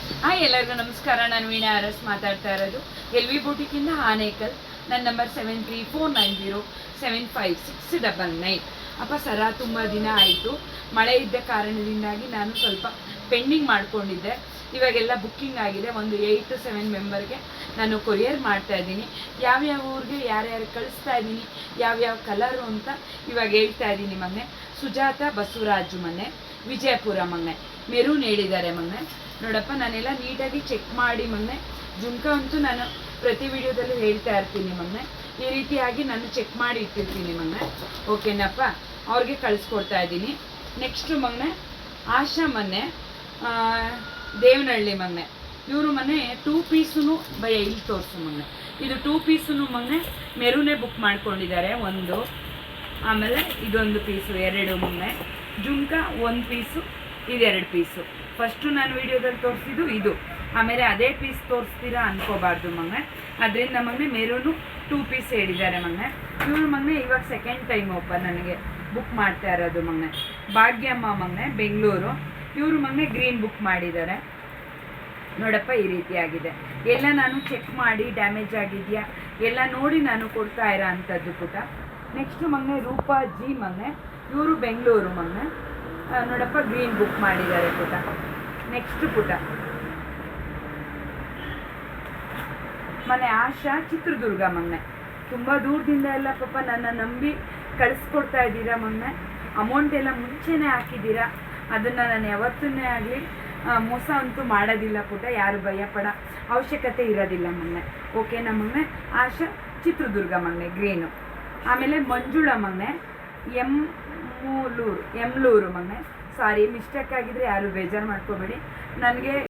Hi ಎಲ್ಲರಿಗೂ ನಮಸ್ಕಾರ. ನಾನು ವೀಣಾ ಅರಸ್ ಮಾತಾಡ್ತಾ ಇರೋದು LV ಬೂಟಿಕಿಂದ ಆನೇಕಲ್. ನನ್ನ ನಂಬರ್ 7349075699. ಅಪ್ಪ ಸರ ತುಂಬ ದಿನ ಆಯಿತು. ಮಳೆ ಇದ್ದ ಕಾರಣದಿಂದಾಗಿ ನಾನು ಸ್ವಲ್ಪ ಪೆಂಡಿಂಗ್ ಮಾಡ್ಕೊಂಡಿದ್ದೆ. ಇವಾಗೆಲ್ಲ ಬುಕ್ಕಿಂಗ್ ಆಗಿದೆ. ಒಂದು 8 to 7 ಮೆಂಬರ್ಗೆ ನಾನು ಕೊರಿಯರ್ ಮಾಡ್ತಾ ಇದ್ದೀನಿ. ಯಾವ್ಯಾವ ಊರಿಗೆ ಯಾರ್ಯಾರು ಕಳಿಸ್ತಾ ಇದ್ದೀನಿ, ಯಾವ್ಯಾವ ಕಲರು ಅಂತ ಇವಾಗ ಹೇಳ್ತಾ ಇದ್ದೀನಿ. ಮೊನ್ನೆ ಸುಜಾತ ಬಸವರಾಜು ಮನೆ, ವಿಜಯಪುರ ಮೊನ್ನೆ ಮೆರೂನ್ ಹೇಳಿದ್ದಾರೆ. ಮೊನ್ನೆ ನೋಡಪ್ಪ, ನಾನೆಲ್ಲ ನೀಟಾಗಿ ಚೆಕ್ ಮಾಡಿ ಮೊನ್ನೆ ಜುಮ್ಕ ಅಂತೂ ನಾನು ಪ್ರತಿ ವಿಡಿಯೋದಲ್ಲೂ ಹೇಳ್ತಾ ಇರ್ತೀನಿ. ಮೊನ್ನೆ ಈ ರೀತಿಯಾಗಿ ನಾನು ಚೆಕ್ ಮಾಡಿ ಇಟ್ಟಿರ್ತೀನಿ ಮೊನ್ನೆ. ಓಕೆನಪ್ಪ, ಅವ್ರಿಗೆ ಕಳಿಸ್ಕೊಡ್ತಾ ಇದ್ದೀನಿ. ನೆಕ್ಸ್ಟು ಮೊನ್ನೆ ಆಶಾ ಮೊನ್ನೆ ದೇವನಹಳ್ಳಿ ಮೊನ್ನೆ, ಇವರು ಮೊನ್ನೆ 2 ಪೀಸೂ ಇಲ್ಲಿ ತೋರಿಸು ಮೊನ್ನೆ. ಇದು 2 ಪೀಸೂ ಮೊನ್ನೆ ಮೆರೂನೇ ಬುಕ್ ಮಾಡ್ಕೊಂಡಿದ್ದಾರೆ. ಒಂದು, ಆಮೇಲೆ ಇದೊಂದು ಪೀಸು 2 ಮೊನ್ನೆ, ಜುಮ್ಕ 1 ಪೀಸು, ಇದು 2 ಪೀಸು. ಫಸ್ಟು ನಾನು ವಿಡಿಯೋದಲ್ಲಿ ತೋರಿಸಿದ್ದು ಇದು, ಆಮೇಲೆ ಅದೇ ಪೀಸ್ ತೋರಿಸ್ತೀರಾ ಅನ್ಕೋಬಾರ್ದು ಮೊನ್ನೆ. ಅದರಿಂದ ಮೊನ್ನೆ ಮೆರೂನು 2 ಪೀಸ್ ಹೇಳಿದ್ದಾರೆ ಮೊನ್ನೆ. ಇವರು ಮೊನ್ನೆ ಇವಾಗ ಸೆಕೆಂಡ್ ಟೈಮ್ ನನಗೆ ಬುಕ್ ಮಾಡ್ತಾ ಇರೋದು ಮೊನ್ನೆ. ಭಾಗ್ಯಮ್ಮ ಮೊನ್ನೆ ಬೆಂಗಳೂರು, ಇವರು ಮೊನ್ನೆ ಗ್ರೀನ್ ಬುಕ್ ಮಾಡಿದ್ದಾರೆ. ನೋಡಪ್ಪ, ಈ ರೀತಿಯಾಗಿದೆ. ಎಲ್ಲ ನಾನು ಚೆಕ್ ಮಾಡಿ ಡ್ಯಾಮೇಜ್ ಆಗಿದೆಯಾ ಎಲ್ಲ ನೋಡಿ ನಾನು ಕೊಡ್ತಾ ಇರೋ ಅಂಥದ್ದು ಪುಟ. ನೆಕ್ಸ್ಟು ಮೊನ್ನೆ ರೂಪಾ ಜಿ ಮೊನ್ನೆ, ಇವರು ಬೆಂಗಳೂರು ಮೊನ್ನೆ. ನೋಡಪ್ಪ, ಗ್ರೀನ್ ಬುಕ್ ಮಾಡಿದ್ದಾರೆ ಪುಟ. ನೆಕ್ಸ್ಟ್ ಪುಟ ಮೊನ್ನೆ ಆಶಾ ಚಿತ್ರದುರ್ಗ ಮೊನ್ನೆ. ತುಂಬ ದೂರದಿಂದ ಎಲ್ಲ ಪಾಪ ನನ್ನ ನಂಬಿ ಕಳಿಸ್ಕೊಡ್ತಾ ಇದ್ದೀರಾ ಮೊನ್ನೆ. ಅಮೌಂಟ್ ಎಲ್ಲ ಮುಂಚೆನೇ ಹಾಕಿದ್ದೀರಾ. ಅದನ್ನು ನಾನು ಯಾವತ್ತೂ ಆಗಲಿ ಮೋಸ ಅಂತೂ ಮಾಡೋದಿಲ್ಲ ಪುಟ. ಯಾರು ಭಯಪಡ ಅವಶ್ಯಕತೆ ಇರೋದಿಲ್ಲ ಮೊನ್ನೆ. ಓಕೆನಾ ಮೊನ್ನೆ? ಆಶಾ ಚಿತ್ರದುರ್ಗ ಮೊನ್ನೆ ಗ್ರೀನು. ಆಮೇಲೆ ಮಂಜುಳಾ ಮೊನ್ನೆ ಎಮ್ಲೂರು ಮೊನ್ನೆ. ಸಾರಿ, ಮಿಸ್ಟೇಕ್ ಆಗಿದ್ರೆ ಯಾರು ಬೇಜಾರು ಮಾಡ್ಕೋಬೇಡಿ. ನನಗೆ